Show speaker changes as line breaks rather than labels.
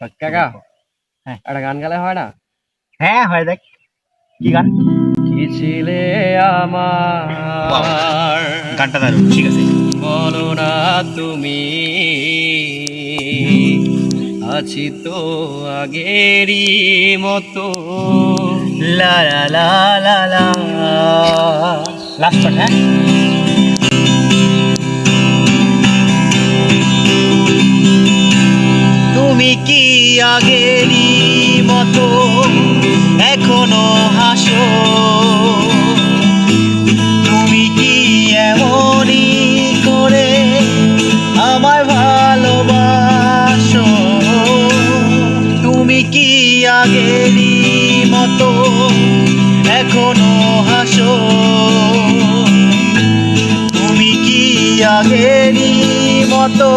কাকা
হ্যাঁ।
একটা গান গালে হয় না?
হ্যাঁ হয়, দেখ কি গান।
কি ছিলে আমার,
গানটা দারুণ, ঠিক আছে।
বলো না তুমি, আছি তো আগেরই মতো।
লা লা লা লা লা, লাস্ট পার্ট। হ্যাঁ, তুমি কি আগেরই মতো এখনো হাসো, তুমি কি এমনই করে আমায় ভালোবাসো, তুমি কি আগেরই মতো এখনো হাসো, তুমি কি আগেরই মতো